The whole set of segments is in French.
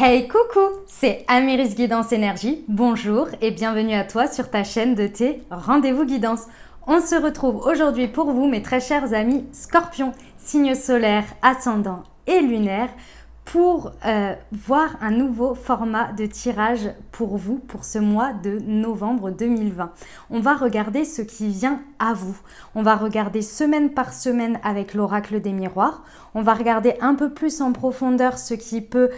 Hey coucou, c'est Améris Guidance Énergie, bonjour et bienvenue à toi sur ta chaîne de tes rendez-vous guidance. On se retrouve aujourd'hui pour vous mes très chers amis Scorpions, signes solaires, ascendants et lunaires pour voir un nouveau format de tirage pour vous pour ce mois de novembre 2020. On va regarder ce qui vient à vous. On va regarder semaine par semaine avec l'oracle des miroirs. On va regarder un peu plus en profondeur ce qui peut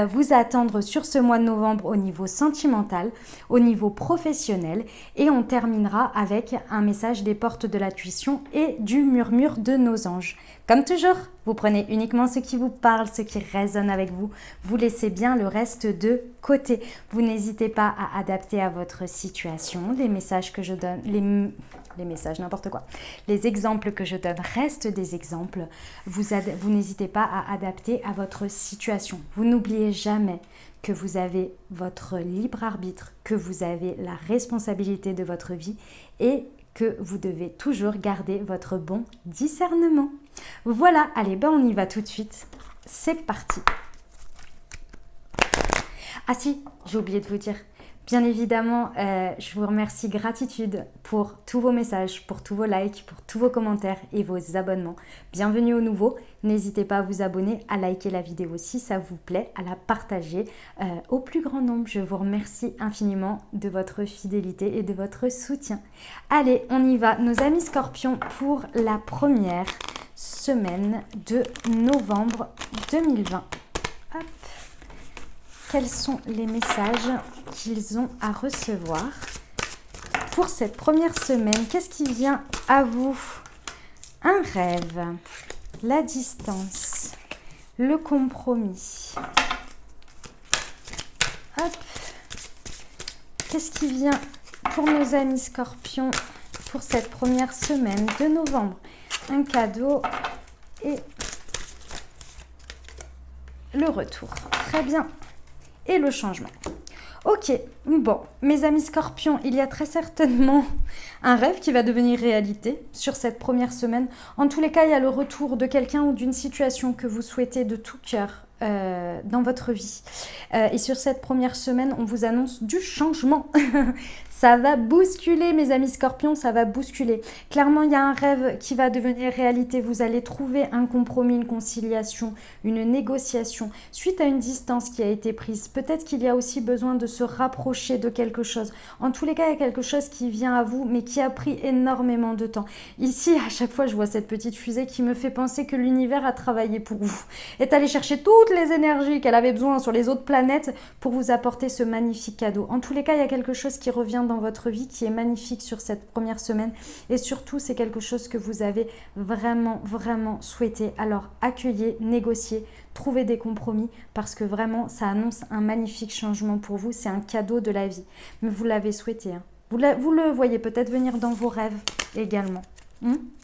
vous attendre sur ce mois de novembre au niveau sentimental, au niveau professionnel et on terminera avec un message des portes de la tuition et du murmure de nos anges. Comme toujours, vous prenez uniquement ce qui vous parle, ce qui résonne avec vous. Vous laissez bien le reste de côté. Vous n'hésitez pas à adapter à votre situation. Les messages que je donne, les messages, n'importe quoi. Les exemples que je donne restent des exemples. Vous n'hésitez pas à adapter à votre situation. Vous n'oubliez jamais que vous avez votre libre arbitre, que vous avez la responsabilité de votre vie et que vous devez toujours garder votre bon discernement. Voilà, allez, on y va tout de suite. C'est parti. Ah si, j'ai oublié de vous dire. Bien évidemment, je vous remercie gratitude pour tous vos messages, pour tous vos likes, pour tous vos commentaires et vos abonnements. Bienvenue aux nouveaux. N'hésitez pas à vous abonner, à liker la vidéo si ça vous plaît, à la partager au plus grand nombre. Je vous remercie infiniment de votre fidélité et de votre soutien. Allez, on y va, nos amis Scorpions, pour la première semaine de novembre 2020. Hop. Quels sont les messages qu'ils ont à recevoir pour cette première semaine? Qu'est-ce qui vient à vous? Un rêve, la distance, le compromis. Hop. Qu'est-ce qui vient pour nos amis Scorpions pour cette première semaine de novembre? Un cadeau et le retour. Très bien. Et le changement. Ok, bon, mes amis Scorpions, il y a très certainement un rêve qui va devenir réalité sur cette première semaine. En tous les cas, il y a le retour de quelqu'un ou d'une situation que vous souhaitez de tout cœur dans votre vie. Et sur cette première semaine, on vous annonce du changement. Ça va bousculer, mes amis Scorpions, ça va bousculer. Clairement, il y a un rêve qui va devenir réalité. Vous allez trouver un compromis, une conciliation, une négociation suite à une distance qui a été prise. Peut-être qu'il y a aussi besoin de se rapprocher de quelque chose. En tous les cas, il y a quelque chose qui vient à vous, mais qui a pris énormément de temps. Ici, à chaque fois, je vois cette petite fusée qui me fait penser que l'univers a travaillé pour vous. Est allé chercher toutes les énergies qu'elle avait besoin sur les autres planètes pour vous apporter ce magnifique cadeau. En tous les cas, il y a quelque chose qui revient dans votre vie qui est magnifique sur cette première semaine et surtout c'est quelque chose que vous avez vraiment souhaité. Alors accueillez, négociez, trouvez des compromis parce que vraiment ça annonce un magnifique changement pour vous, c'est un cadeau de la vie, mais vous l'avez souhaité, hein. Vous le voyez peut-être venir dans vos rêves également.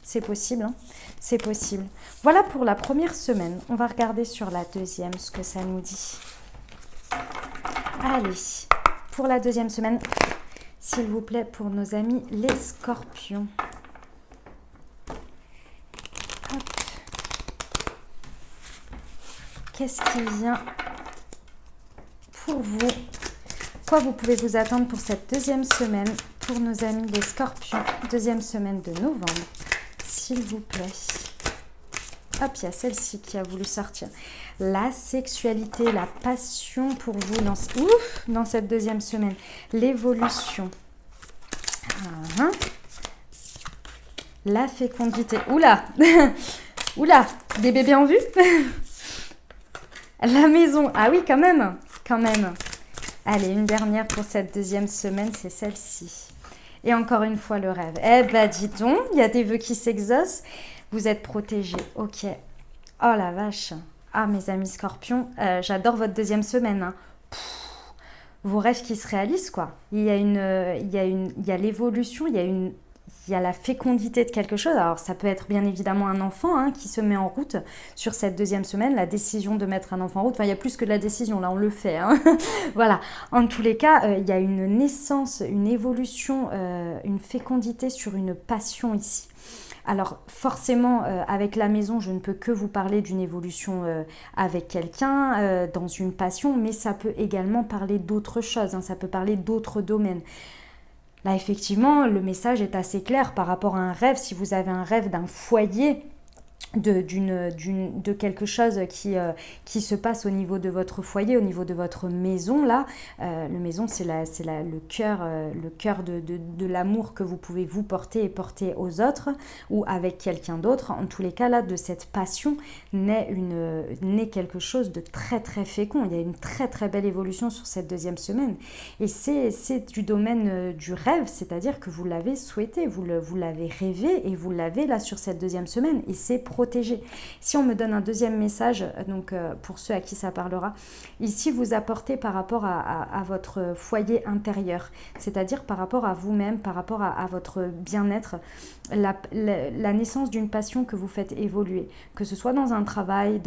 C'est possible, hein, c'est possible. Voilà pour la première semaine. On va regarder sur la deuxième ce que ça nous dit. Allez, pour la deuxième semaine, s'il vous plaît, pour nos amis les Scorpions. Hop. Qu'est-ce qui vient pour vous? Quoi vous pouvez vous attendre pour cette deuxième semaine pour nos amis les Scorpions, deuxième semaine de novembre, s'il vous plaît. Hop, il y a celle-ci qui a voulu sortir. La sexualité, la passion pour vous dans cette deuxième semaine. L'évolution. La fécondité. Oula oula, des bébés en vue. La maison. Ah oui, quand même. Allez, une dernière pour cette deuxième semaine, c'est celle-ci. Et encore une fois, le rêve. Eh ben, dis donc, il y a des vœux qui s'exaucent. Vous êtes protégés. Ok. Oh la vache. Ah, mes amis Scorpions, j'adore votre deuxième semaine. Hein. Vos rêves qui se réalisent, quoi. Il y a l'évolution, il y a il y a la fécondité de quelque chose. Alors ça peut être bien évidemment un enfant hein, qui se met en route sur cette deuxième semaine, la décision de mettre un enfant en route. Enfin, il y a plus que de la décision, là on le fait. Hein. Voilà. En tous les cas, il y a une naissance, une évolution, une fécondité sur une passion ici. Alors forcément, avec la maison, je ne peux que vous parler d'une évolution avec quelqu'un, dans une passion, mais ça peut également parler d'autres choses, hein, ça peut parler d'autres domaines. Là, effectivement, le message est assez clair par rapport à un rêve. Si vous avez un rêve d'un foyer, de quelque chose qui se passe au niveau de votre foyer, au niveau de votre maison là. Le maison c'est le cœur de l'amour que vous pouvez vous porter et porter aux autres ou avec quelqu'un d'autre. En tous les cas là, de cette passion naît quelque chose de très très fécond. Il y a une très très belle évolution sur cette deuxième semaine et c'est du domaine du rêve, c'est-à-dire que vous l'avez souhaité, vous l'avez rêvé et vous l'avez là sur cette deuxième semaine et c'est protégé. Si on me donne un deuxième message, donc pour ceux à qui ça parlera, ici vous apportez par rapport à votre foyer intérieur, c'est-à-dire par rapport à vous-même, par rapport à votre bien-être, la naissance d'une passion que vous faites évoluer, que ce soit dans un travail,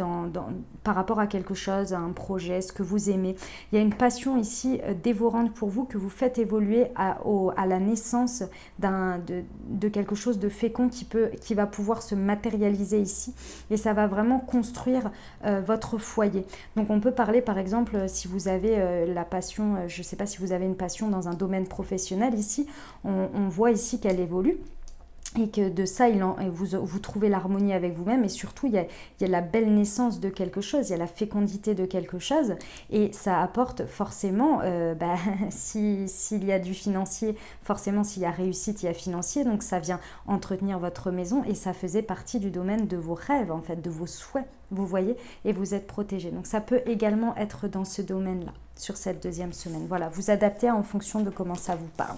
par rapport à quelque chose, à un projet, ce que vous aimez. Il y a une passion ici dévorante pour vous que vous faites évoluer à la naissance de quelque chose de fécond qui va pouvoir se matérialiser ici et ça va vraiment construire votre foyer. Donc on peut parler par exemple si vous avez la passion, je ne sais pas si vous avez une passion dans un domaine professionnel ici, on voit ici qu'elle évolue. Et que de ça, vous trouvez l'harmonie avec vous-même et surtout, il y a la belle naissance de quelque chose, il y a la fécondité de quelque chose et ça apporte forcément, s'il y a du financier, forcément s'il y a réussite, il y a financier, donc ça vient entretenir votre maison et ça faisait partie du domaine de vos rêves, en fait, de vos souhaits, vous voyez, et vous êtes protégé. Donc ça peut également être dans ce domaine-là, sur cette deuxième semaine. Voilà, vous adaptez en fonction de comment ça vous parle.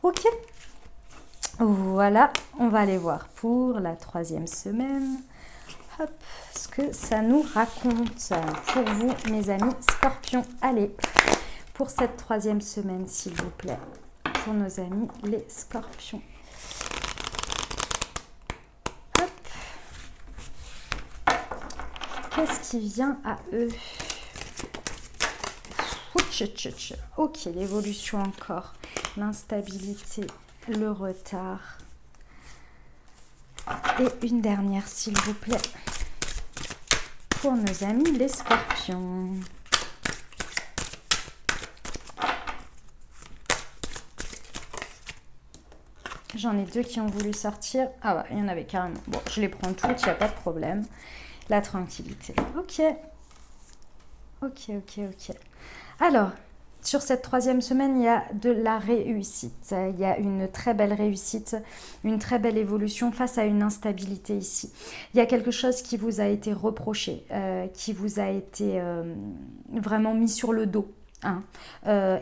Ok ? Voilà, on va aller voir pour la troisième semaine. Hop, ce que ça nous raconte pour vous, mes amis scorpions. Allez, pour cette troisième semaine, s'il vous plaît, pour nos amis les scorpions. Hop. Qu'est-ce qui vient à eux? Ok, l'évolution encore, l'instabilité, le retard. Et une dernière, s'il vous plaît, pour nos amis les scorpions. J'en ai deux qui ont voulu sortir. Ah ouais, il y en avait carrément. Bon, je les prends toutes, il n'y a pas de problème. La tranquillité. Ok. Alors, sur cette troisième semaine, il y a de la réussite. Il y a une très belle réussite, une très belle évolution face à une instabilité ici. Il y a quelque chose qui vous a été reproché, qui vous a été vraiment mis sur le dos, hein,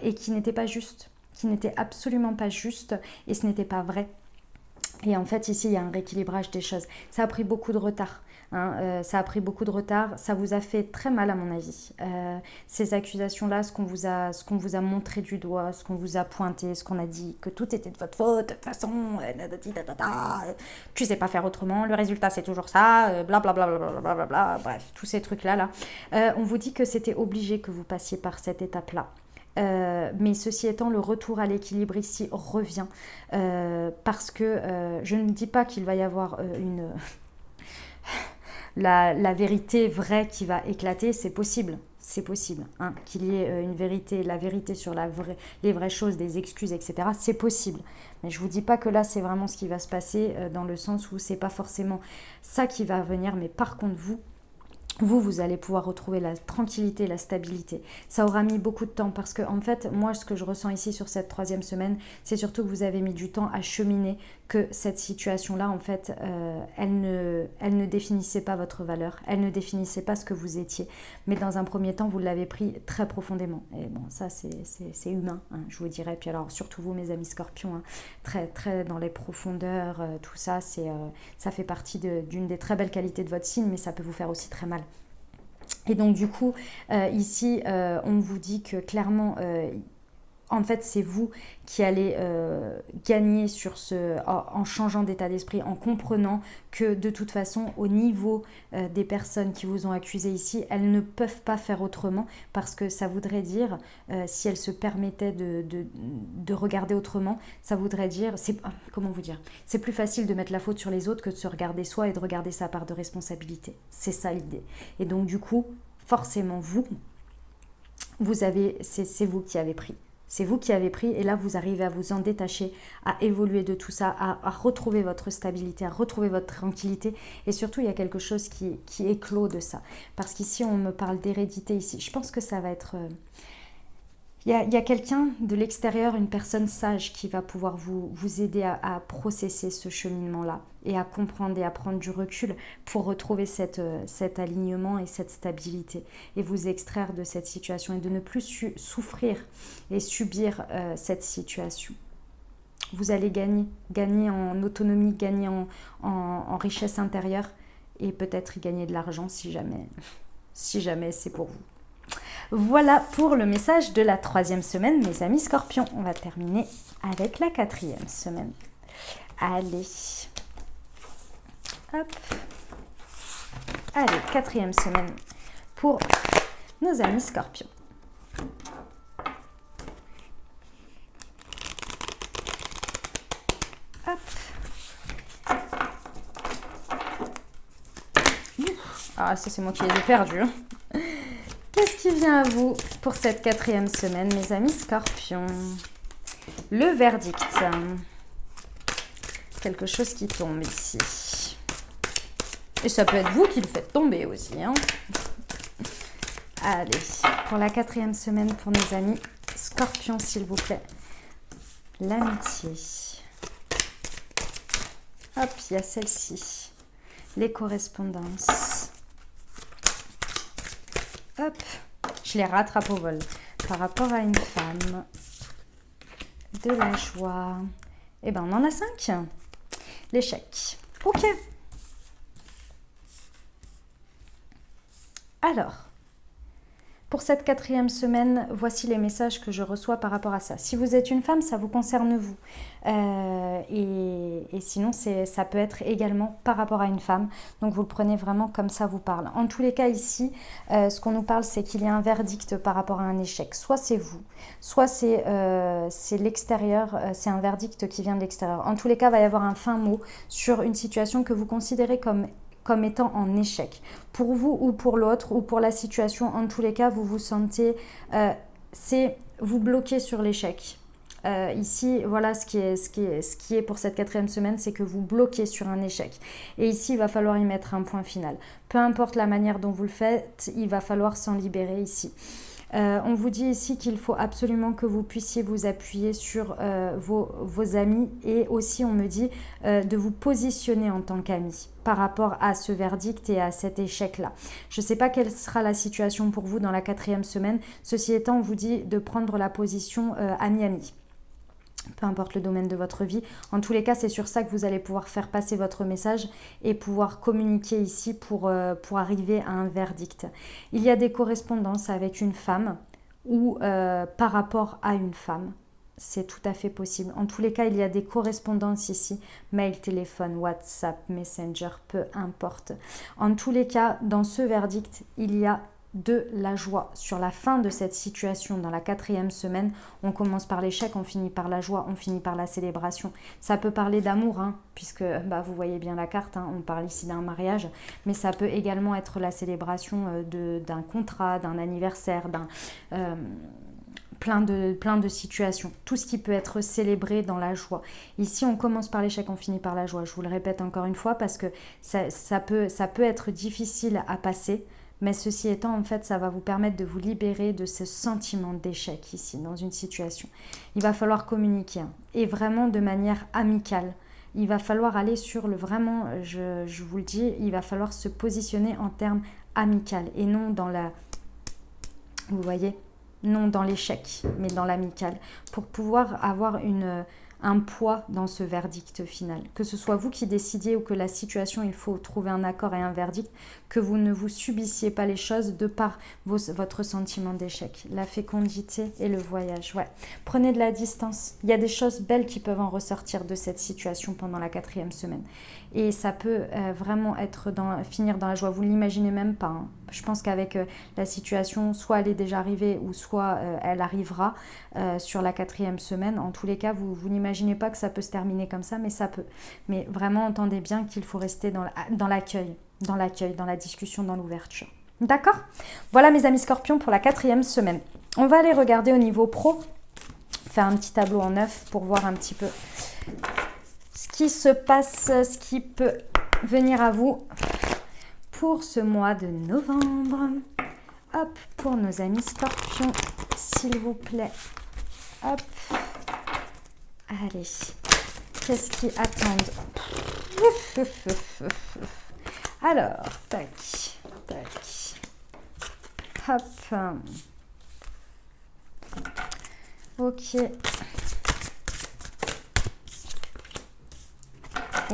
et qui n'était pas juste, qui n'était absolument pas juste, et ce n'était pas vrai. Et en fait, ici, il y a un rééquilibrage des choses. Ça a pris beaucoup de retard. Ça a pris beaucoup de retard. Ça vous a fait très mal, à mon avis. Ces accusations-là, ce qu'on vous a montré du doigt, ce qu'on vous a pointé, ce qu'on a dit, que tout était de votre faute, de toute façon, tu sais pas faire autrement, le résultat c'est toujours ça, blablabla, bref, tous ces trucs-là. On vous dit que c'était obligé que vous passiez par cette étape-là. Mais ceci étant, le retour à l'équilibre ici revient parce que je ne dis pas qu'il va y avoir la vérité vraie qui va éclater, c'est possible, hein, qu'il y ait une vérité, la vérité sur les vraies choses, des excuses, etc. C'est possible, mais je vous dis pas que là c'est vraiment ce qui va se passer dans le sens où c'est pas forcément ça qui va venir, mais par contre vous allez pouvoir retrouver la tranquillité, la stabilité. Ça aura mis beaucoup de temps parce que, en fait, moi, ce que je ressens ici sur cette troisième semaine, c'est surtout que vous avez mis du temps à cheminer, que cette situation-là, en fait, elle ne définissait pas votre valeur, elle ne définissait pas ce que vous étiez. Mais dans un premier temps, vous l'avez pris très profondément. Et bon, ça, c'est humain, hein, je vous dirais. Puis alors, surtout vous, mes amis scorpions, hein, très, très dans les profondeurs, tout ça, ça fait partie d'une des très belles qualités de votre signe, mais ça peut vous faire aussi très mal. Et donc du coup, ici, on vous dit que clairement, en fait, c'est vous qui allez gagner en changeant d'état d'esprit, en comprenant que de toute façon, au niveau des personnes qui vous ont accusé ici, elles ne peuvent pas faire autrement, parce que ça voudrait dire, si elles se permettaient de regarder autrement, ça voudrait dire, comment vous dire, c'est plus facile de mettre la faute sur les autres que de se regarder soi et de regarder sa part de responsabilité. C'est ça l'idée. Et donc du coup, forcément, c'est vous qui avez pris. C'est vous qui avez pris et là, vous arrivez à vous en détacher, à évoluer de tout ça, à retrouver votre stabilité, à retrouver votre tranquillité. Et surtout, il y a quelque chose qui éclot de ça. Parce qu'ici, on me parle d'hérédité ici. Je pense que ça va être... Il y a quelqu'un de l'extérieur, une personne sage qui va pouvoir vous aider à processer ce cheminement-là et à comprendre et à prendre du recul pour retrouver cet alignement et cette stabilité et vous extraire de cette situation et de ne plus souffrir et subir cette situation. Vous allez gagner en autonomie, gagner en richesse intérieure et peut-être y gagner de l'argent si jamais c'est pour vous. Voilà pour le message de la 3e semaine, mes amis Scorpions. On va terminer avec la 4e semaine. Allez. Hop. Allez, 4e semaine pour nos amis Scorpions. Hop. Ah, ça c'est moi qui les ai perdus. Qu'est-ce qui vient à vous pour cette 4e semaine, mes amis Scorpions? Le verdict. Quelque chose qui tombe ici. Et ça peut être vous qui le faites tomber aussi. Hein. Allez, pour la 4e semaine, pour nos amis Scorpions, s'il vous plaît. L'amitié. Hop, il y a celle-ci. Les correspondances. Hop, je les rattrape au vol. Par rapport à une femme, de la joie. Eh bien, on en a 5. L'échec. Ok. Alors, pour cette 4e semaine, voici les messages que je reçois par rapport à ça. Si vous êtes une femme, ça vous concerne vous. Et sinon, ça peut être également par rapport à une femme. Donc, vous le prenez vraiment comme ça vous parle. En tous les cas, ici, ce qu'on nous parle, c'est qu'il y a un verdict par rapport à un échec. Soit c'est vous, soit c'est l'extérieur, c'est un verdict qui vient de l'extérieur. En tous les cas, il va y avoir un fin mot sur une situation que vous considérez comme étant en échec. Pour vous ou pour l'autre ou pour la situation, en tous les cas, vous vous sentez... vous bloquez sur l'échec. Ici, voilà ce qui est pour cette 4e semaine, c'est que vous bloquez sur un échec. Et ici, il va falloir y mettre un point final. Peu importe la manière dont vous le faites, il va falloir s'en libérer ici. On vous dit ici qu'il faut absolument que vous puissiez vous appuyer sur vos amis et aussi on me dit de vous positionner en tant qu'amis par rapport à ce verdict et à cet échec-là. Je ne sais pas quelle sera la situation pour vous dans la 4e semaine. Ceci étant, on vous dit de prendre la position ami-ami. Peu importe le domaine de votre vie. En tous les cas, c'est sur ça que vous allez pouvoir faire passer votre message et pouvoir communiquer ici pour arriver à un verdict. Il y a des correspondances avec une femme ou par rapport à une femme. C'est tout à fait possible. En tous les cas, il y a des correspondances ici. Mail, téléphone, WhatsApp, Messenger, peu importe. En tous les cas, dans ce verdict, il y a de la joie. Sur la fin de cette situation, dans la 4e semaine, on commence par l'échec, on finit par la joie, on finit par la célébration. Ça peut parler d'amour, hein, puisque vous voyez bien la carte, hein, on parle ici d'un mariage, mais ça peut également être la célébration d'un contrat, d'un anniversaire, plein de situations. Tout ce qui peut être célébré dans la joie. Ici, on commence par l'échec, on finit par la joie. Je vous le répète encore une fois parce que ça peut être difficile à passer. Mais ceci étant, en fait, ça va vous permettre de vous libérer de ce sentiment d'échec ici, dans une situation. Il va falloir communiquer, hein, et vraiment de manière amicale. Il va falloir aller sur le vraiment, je vous le dis, il va falloir se positionner en termes amical et non dans vous voyez, non dans l'échec, mais dans l'amical, pour pouvoir avoir un poids dans ce verdict final. Que ce soit vous qui décidiez ou que la situation, il faut trouver un accord et un verdict, que vous ne vous subissiez pas les choses de par votre sentiment d'échec. La fécondité et le voyage, ouais. Prenez de la distance. Il y a des choses belles qui peuvent en ressortir de cette situation pendant la 4e semaine. Et ça peut vraiment finir dans la joie. Vous ne l'imaginez même pas. Hein. Je pense qu'avec la situation, soit elle est déjà arrivée ou soit elle arrivera sur la 4e semaine. En tous les cas, vous n'imaginez pas que ça peut se terminer comme ça, mais ça peut. Mais vraiment, entendez bien qu'il faut rester dans l'accueil, dans la discussion, dans l'ouverture. D'accord? Voilà mes amis scorpions pour la 4e semaine. On va aller regarder au niveau pro, faire un petit tableau en 9 pour voir un petit peu ce qui se passe, ce qui peut venir à vous pour ce mois de novembre. Hop, pour nos amis scorpions, s'il vous plaît. Hop. Allez. Qu'est-ce qui attendent? Alors, tac, tac. Hop. Ok.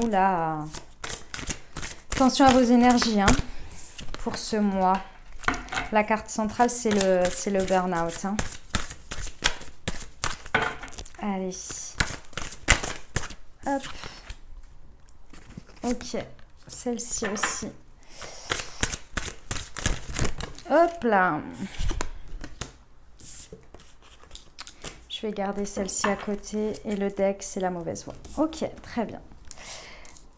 Oula. Attention à vos énergies, hein, pour ce mois. La carte centrale, c'est le burn-out. Hein. Allez. Hop. Ok. Celle-ci aussi. Hop là. Je vais garder celle-ci à côté. Et le deck, c'est la mauvaise voie. Ok, très bien.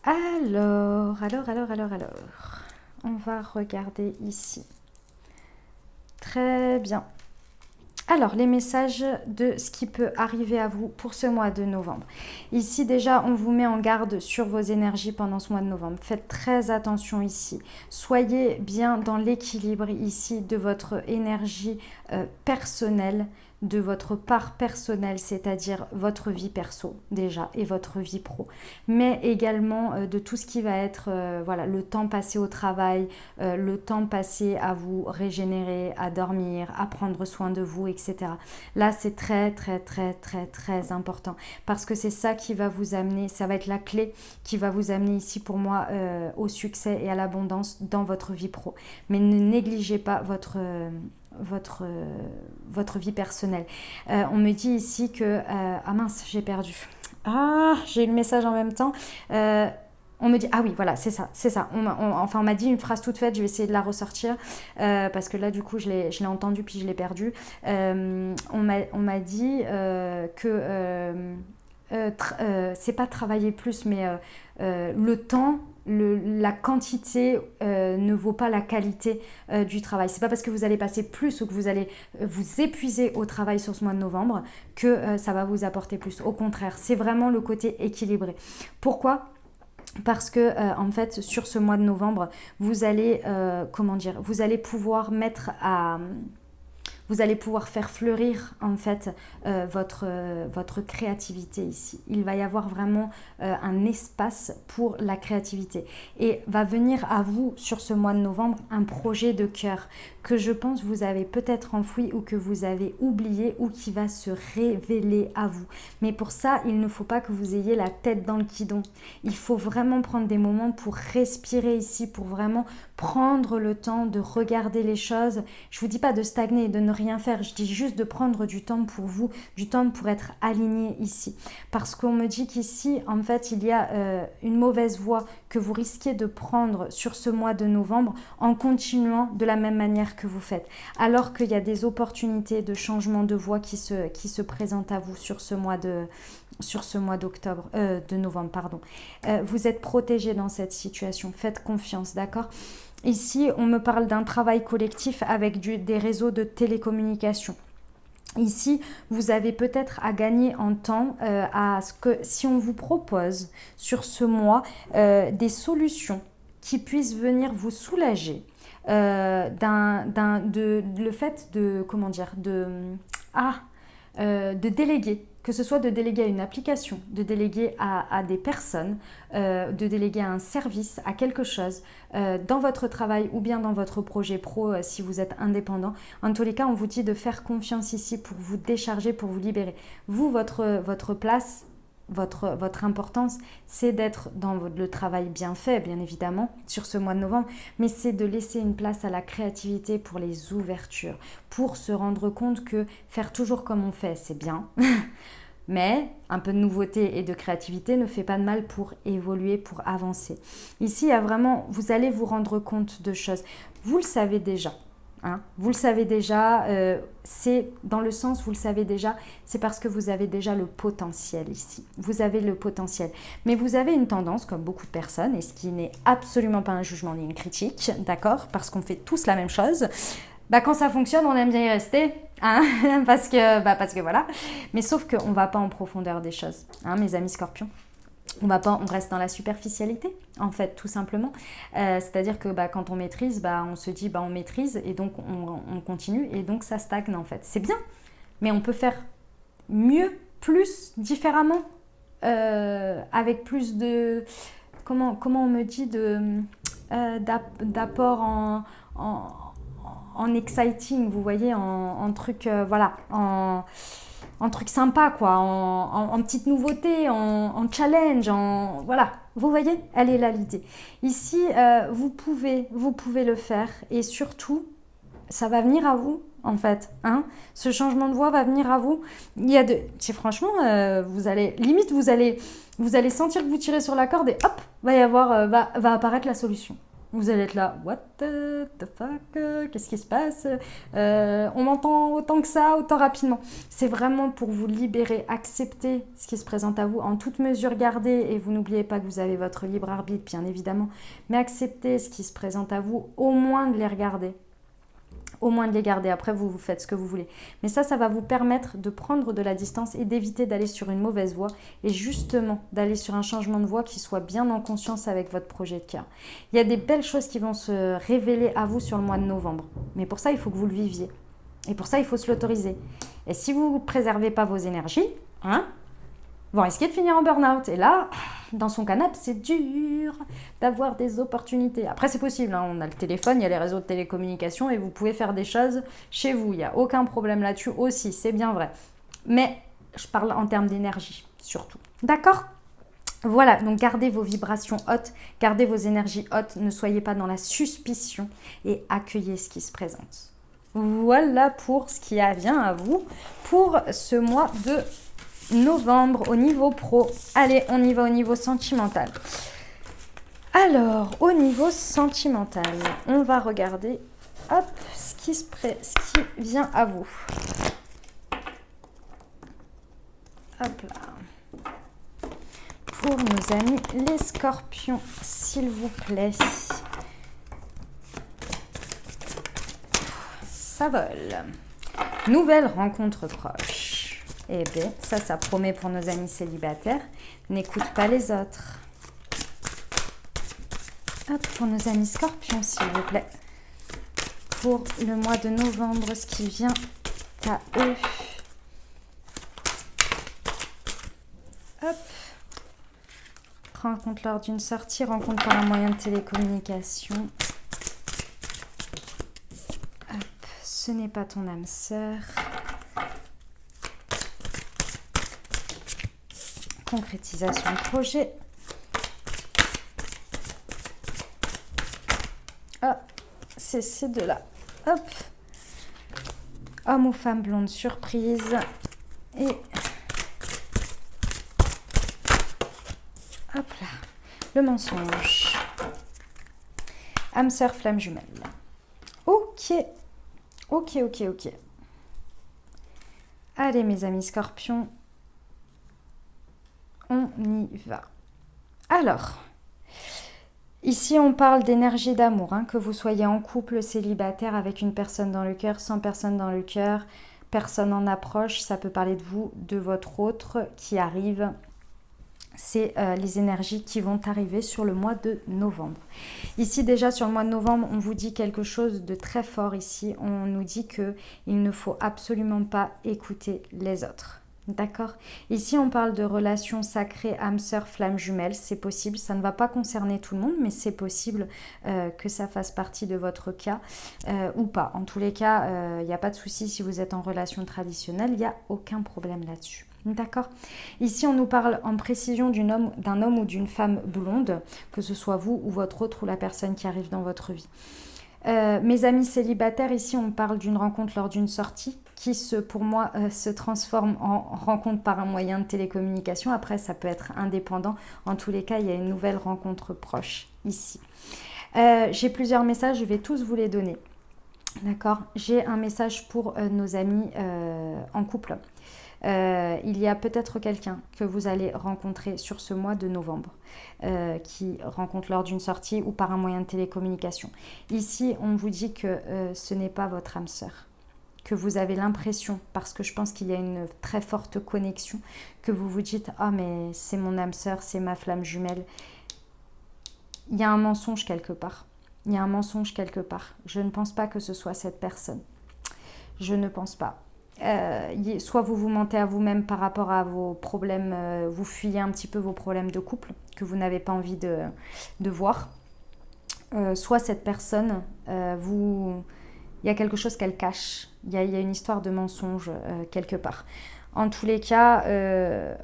Alors. On va regarder ici. Très bien. Alors, les messages de ce qui peut arriver à vous pour ce mois de novembre. Ici, déjà, on vous met en garde sur vos énergies pendant ce mois de novembre. Faites très attention ici. Soyez bien dans l'équilibre ici de votre énergie personnelle, de votre part personnelle, c'est-à-dire votre vie perso déjà et votre vie pro, mais également de tout ce qui va être voilà, le temps passé au travail, le temps passé à vous régénérer, à dormir, à prendre soin de vous, etc. Là, c'est très important parce que c'est ça qui va vous amener, ça va être la clé qui va vous amener ici pour moi au succès et à l'abondance dans votre vie pro. Mais ne négligez pas votre vie personnelle. On me dit ici que... ah mince, j'ai perdu. Ah, j'ai eu le message en même temps. On me dit, ah oui, voilà, c'est ça. On m'a dit une phrase toute faite, je vais essayer de la ressortir, parce que là, du coup, je l'ai entendu, puis je l'ai perdue. On m'a dit que... c'est pas travailler plus, mais le temps... la quantité ne vaut pas la qualité du travail. C'est pas parce que vous allez passer plus ou que vous allez vous épuiser au travail sur ce mois de novembre que ça va vous apporter plus. Au contraire, c'est vraiment le côté équilibré. Pourquoi ? Parce que en fait, sur ce mois de novembre, vous allez vous allez pouvoir vous allez pouvoir faire fleurir en fait votre créativité ici. Il va y avoir vraiment un espace pour la créativité. Et va venir à vous sur ce mois de novembre un projet de cœur que je pense vous avez peut-être enfoui ou que vous avez oublié ou qui va se révéler à vous. Mais pour ça, il ne faut pas que vous ayez la tête dans le guidon. Il faut vraiment prendre des moments pour respirer ici, pour vraiment prendre le temps de regarder les choses. Je vous dis pas de stagner et de ne rien faire, je dis juste de prendre du temps pour vous, du temps pour être aligné ici. Parce qu'on me dit qu'ici, en fait, il y a une mauvaise voie que vous risquez de prendre sur ce mois de novembre en continuant de la même manière que vous faites. Alors qu'il y a des opportunités de changement de voie qui se présentent à vous sur ce mois d'octobre, de novembre, pardon. Vous êtes protégé dans cette situation, faites confiance, d'accord ? Ici, on me parle d'un travail collectif avec des réseaux de télécommunications. Ici, vous avez peut-être à gagner en temps à ce que si on vous propose sur ce mois des solutions qui puissent venir vous soulager le fait de déléguer. Que ce soit de déléguer à une application, de déléguer à des personnes, de déléguer à un service, à quelque chose, dans votre travail ou bien dans votre projet pro si vous êtes indépendant. En tous les cas, on vous dit de faire confiance ici pour vous décharger, pour vous libérer. Vous, votre place, votre importance, c'est d'être dans le travail bien fait, bien évidemment, sur ce mois de novembre, mais c'est de laisser une place à la créativité pour les ouvertures, pour se rendre compte que faire toujours comme on fait, c'est bien, mais un peu de nouveauté et de créativité ne fait pas de mal pour évoluer, pour avancer. Ici, il y a vraiment, vous allez vous rendre compte de choses. Vous le savez déjà. Hein, vous le savez déjà, c'est dans le sens, vous le savez déjà, c'est parce que vous avez déjà le potentiel ici. Vous avez le potentiel. Mais vous avez une tendance, comme beaucoup de personnes, et ce qui n'est absolument pas un jugement ni une critique, d'accord, parce qu'on fait tous la même chose. Bah, quand ça fonctionne, on aime bien y rester, hein, parce que voilà. Mais sauf qu'on ne va pas en profondeur des choses, hein, mes amis scorpions. On reste dans la superficialité, en fait, tout simplement. C'est-à-dire que quand on maîtrise, on se dit on maîtrise et donc on continue et donc ça stagne, en fait. C'est bien, mais on peut faire mieux, plus, différemment, avec plus de... Comment on me dit d'apport en exciting, vous voyez, en truc, voilà, en truc sympa, quoi, en petite nouveauté, en challenge, voilà, vous voyez, elle est là l'idée. Ici, vous pouvez le faire et surtout, ça va venir à vous, en fait, hein. Ce changement de voix va venir à vous. C'est franchement, vous allez sentir que vous tirez sur la corde et hop, va apparaître la solution. Vous allez être là, what the fuck, qu'est-ce qui se passe, on m'entend autant que ça, autant rapidement. C'est vraiment pour vous libérer, accepter ce qui se présente à vous, en toute mesure gardez, et vous n'oubliez pas que vous avez votre libre arbitre, bien évidemment, mais acceptez ce qui se présente à vous, au moins de les regarder. Au moins de les garder, après vous faites ce que vous voulez. Mais ça va vous permettre de prendre de la distance et d'éviter d'aller sur une mauvaise voie et justement d'aller sur un changement de voie qui soit bien en conscience avec votre projet de cœur. Il y a des belles choses qui vont se révéler à vous sur le mois de novembre. Mais pour ça, il faut que vous le viviez. Et pour ça, il faut se l'autoriser. Et si vous ne préservez pas vos énergies, vous risquez de finir en burn-out. Et là, dans son canapé, c'est dur d'avoir des opportunités. Après, c'est possible, hein. On a le téléphone, il y a les réseaux de télécommunication et vous pouvez faire des choses chez vous. Il n'y a aucun problème là-dessus aussi, c'est bien vrai. Mais je parle en termes d'énergie, surtout. D'accord ? Voilà, donc gardez vos vibrations hautes, gardez vos énergies hautes, ne soyez pas dans la suspicion et accueillez ce qui se présente. Voilà pour ce qui vient à vous pour ce mois de novembre au niveau pro. Allez, on y va au niveau sentimental. Alors, au niveau sentimental, on va regarder ce qui vient à vous. Hop là. Pour nos amis les scorpions, s'il vous plaît. Ça vole. Nouvelle rencontre proche. Eh bien, ça promet pour nos amis célibataires. N'écoute pas les autres. Hop, pour nos amis scorpions, s'il vous plaît. Pour le mois de novembre, ce qui vient à eux. Hop. Rencontre lors d'une sortie, rencontre par un moyen de télécommunication. Hop, ce n'est pas ton âme sœur. Concrétisation de projet. Ah, c'est ces deux-là. Hop. Homme ou femme blonde surprise. Et hop là. Le mensonge. Âme sœur flamme jumelle. Ok. Allez mes amis scorpions. On y va. Alors, ici on parle d'énergie d'amour, que vous soyez en couple, célibataire, avec une personne dans le cœur, sans personne dans le cœur, personne en approche, ça peut parler de vous, de votre autre qui arrive. C'est les énergies qui vont arriver sur le mois de novembre. Ici déjà sur le mois de novembre, on vous dit quelque chose de très fort ici. On nous dit qu'il ne faut absolument pas écouter les autres. D'accord. Ici, on parle de relations sacrées, âme sœur, flamme jumelle. C'est possible. Ça ne va pas concerner tout le monde, mais c'est possible que ça fasse partie de votre cas ou pas. En tous les cas, il n'y a pas de souci si vous êtes en relation traditionnelle. Il n'y a aucun problème là-dessus. D'accord. Ici, on nous parle en précision d'un homme ou d'une femme blonde, que ce soit vous ou votre autre ou la personne qui arrive dans votre vie. Mes amis célibataires, ici on parle d'une rencontre lors d'une sortie qui pour moi se transforme en rencontre par un moyen de télécommunication. Après ça peut être indépendant. En tous les cas il y a une nouvelle rencontre proche ici. J'ai plusieurs messages, je vais tous vous les donner. D'accord. J'ai un message pour nos amis en couple. Il y a peut-être quelqu'un que vous allez rencontrer sur ce mois de novembre, qui rencontre lors d'une sortie ou par un moyen de télécommunication. Ici, on vous dit que ce n'est pas votre âme sœur, que vous avez l'impression, parce que je pense qu'il y a une très forte connexion, que vous vous dites « Ah, mais c'est mon âme sœur, c'est ma flamme jumelle ». Il y a un mensonge quelque part. Il y a un mensonge quelque part. Je ne pense pas que ce soit cette personne. Je ne pense pas. Soit vous vous mentez à vous-même par rapport à vos problèmes, vous fuyez un petit peu vos problèmes de couple que vous n'avez pas envie de voir. Soit cette personne, il y a quelque chose qu'elle cache. Il y a une histoire de mensonge quelque part. En tous les cas,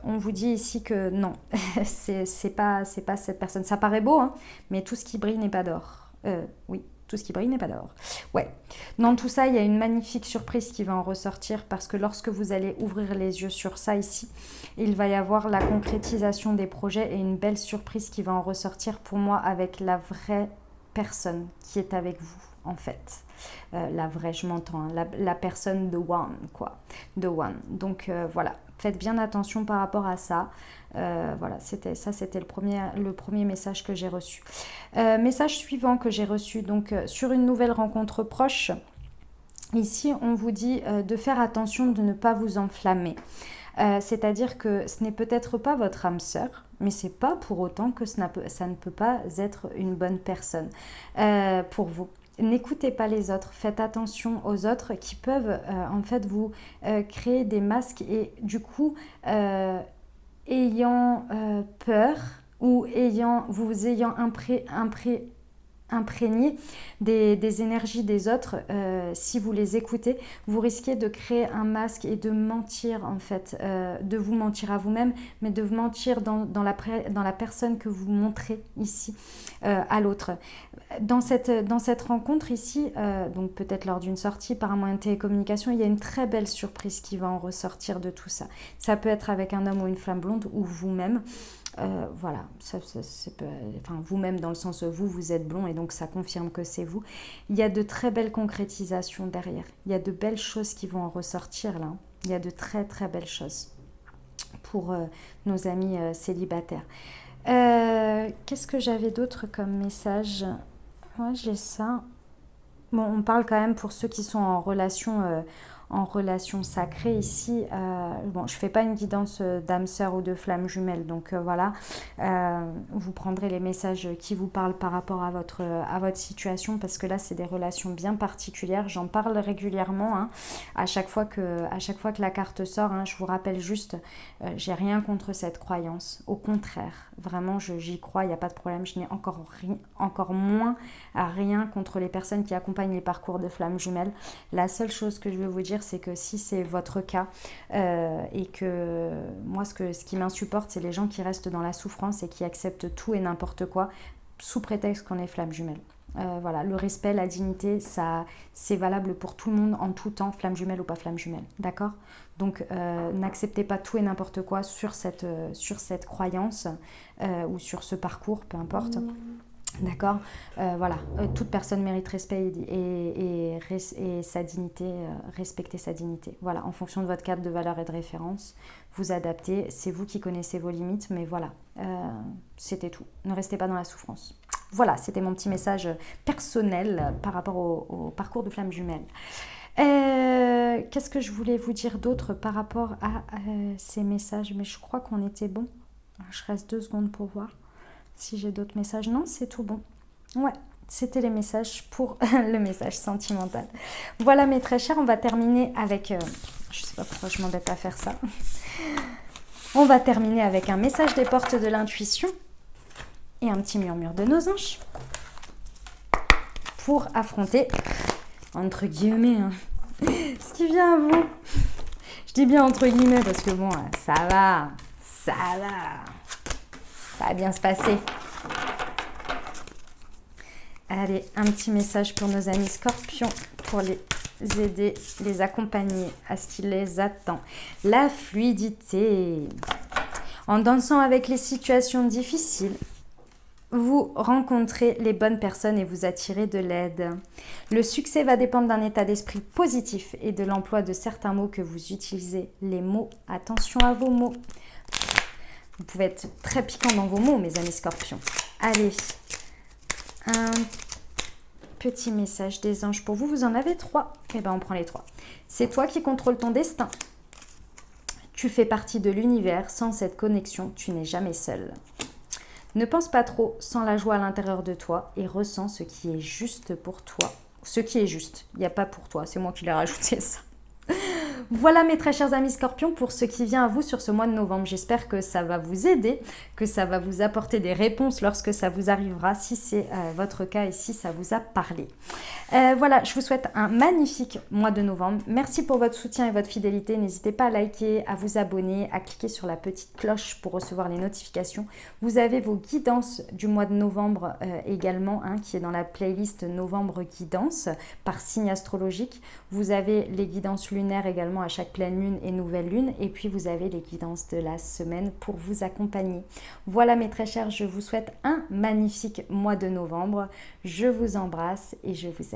on vous dit ici que non, c'est pas cette personne. Ça paraît beau, hein, mais tout ce qui brille n'est pas d'or. Oui. Tout ce qui brille n'est pas d'or. Ouais. Dans tout ça, il y a une magnifique surprise qui va en ressortir parce que lorsque vous allez ouvrir les yeux sur ça ici, il va y avoir la concrétisation des projets et une belle surprise qui va en ressortir pour moi avec la vraie personne qui est avec vous en fait. La vraie, je m'entends, hein, la personne de one, quoi. De one. Donc voilà, faites bien attention par rapport à ça. Voilà, c'était le premier message que j'ai reçu. Message suivant que j'ai reçu, donc sur une nouvelle rencontre proche. Ici, on vous dit de faire attention de ne pas vous enflammer. C'est-à-dire que ce n'est peut-être pas votre âme sœur, mais c'est pas pour autant que ça ne peut pas être une bonne personne pour vous. N'écoutez pas les autres, faites attention aux autres qui peuvent en fait vous créer des masques et du coup ayant peur ou vous ayant imprégné des énergies des autres, si vous les écoutez, vous risquez de créer un masque et de mentir en fait, de vous mentir à vous-même, mais de mentir dans la personne que vous montrez ici à l'autre. Dans cette rencontre ici, donc peut-être lors d'une sortie par un moyen de télécommunication, il y a une très belle surprise qui va en ressortir de tout ça. Ça peut être avec un homme ou une femme blonde ou vous-même. Voilà, vous-même dans le sens vous êtes blond et donc ça confirme que c'est vous. Il y a de très belles concrétisations derrière. Il y a de belles choses qui vont en ressortir là. Il y a de très très belles choses pour nos amis célibataires. Qu'est-ce que j'avais d'autre comme message ? Ouais, j'ai ça. Bon, on parle quand même pour ceux qui sont en relation sacrée ici. Bon, je fais pas une guidance d'âme sœur ou de flamme jumelle, donc voilà. Vous prendrez les messages qui vous parlent par rapport à votre situation, parce que là, c'est des relations bien particulières. J'en parle régulièrement, hein, à chaque fois que la carte sort. Hein, je vous rappelle juste, j'ai rien contre cette croyance. Au contraire, vraiment, j'y crois. Il n'y a pas de problème. Je n'ai encore moins à rien contre les personnes qui accompagnent les parcours de flamme jumelle. La seule chose que je veux vous dire, c'est que si c'est votre cas et que moi ce qui m'insupporte, c'est les gens qui restent dans la souffrance et qui acceptent tout et n'importe quoi sous prétexte qu'on est flamme jumelle. Voilà, le respect, la dignité, ça c'est valable pour tout le monde en tout temps, flamme jumelle ou pas flamme jumelle, d'accord ? Donc n'acceptez pas tout et n'importe quoi sur cette croyance ou sur ce parcours, peu importe. D'accord, voilà, toute personne mérite respect et sa dignité, respecter sa dignité. Voilà, en fonction de votre cadre de valeur et de référence, vous adaptez, c'est vous qui connaissez vos limites, mais voilà, c'était tout. Ne restez pas dans la souffrance. Voilà, c'était mon petit message personnel par rapport au parcours de flamme jumelle. Qu'est-ce que je voulais vous dire d'autre par rapport à ces messages ? Mais je crois qu'on était bon. Je reste 2 secondes pour voir. Si j'ai d'autres messages, non, c'est tout bon. Ouais, C'était les messages pour le message sentimental. Voilà mes très chers, on va terminer avec... je sais pas pourquoi je m'embête à faire ça. On va terminer avec un message des portes de l'intuition et un petit murmure de nos anges pour affronter, entre guillemets, hein, ce qui vient à vous. Je dis bien entre guillemets parce que bon, ça va bien se passer. Allez, un petit message pour nos amis scorpions, pour les aider, les accompagner à ce qui les attend. La fluidité. En dansant avec les situations difficiles, vous rencontrez les bonnes personnes et vous attirez de l'aide. Le succès va dépendre d'un état d'esprit positif et de l'emploi de certains mots que vous utilisez. Les mots, attention à vos mots. Vous pouvez être très piquant dans vos mots, mes amis scorpions. Allez, un petit message des anges pour vous. Vous en avez 3. Eh bien, on prend les 3. C'est toi qui contrôles ton destin. Tu fais partie de l'univers. Sans cette connexion, tu n'es jamais seul. Ne pense pas trop, sens la joie à l'intérieur de toi et ressens ce qui est juste pour toi. Ce qui est juste, il n'y a pas pour toi, c'est moi qui l'ai rajouté ça. Voilà mes très chers amis scorpions pour ce qui vient à vous sur ce mois de novembre. J'espère que ça va vous aider, que ça va vous apporter des réponses lorsque ça vous arrivera, si c'est votre cas et si ça vous a parlé. Voilà, je vous souhaite un magnifique mois de novembre. Merci pour votre soutien et votre fidélité. N'hésitez pas à liker, à vous abonner, à cliquer sur la petite cloche pour recevoir les notifications. Vous avez vos guidances du mois de novembre également, qui est dans la playlist Novembre Guidance par signe astrologique. Vous avez les guidances lunaires également à chaque pleine lune et nouvelle lune. Et puis vous avez les guidances de la semaine pour vous accompagner. Voilà mes très chers, je vous souhaite un magnifique mois de novembre. Je vous embrasse et je vous aime.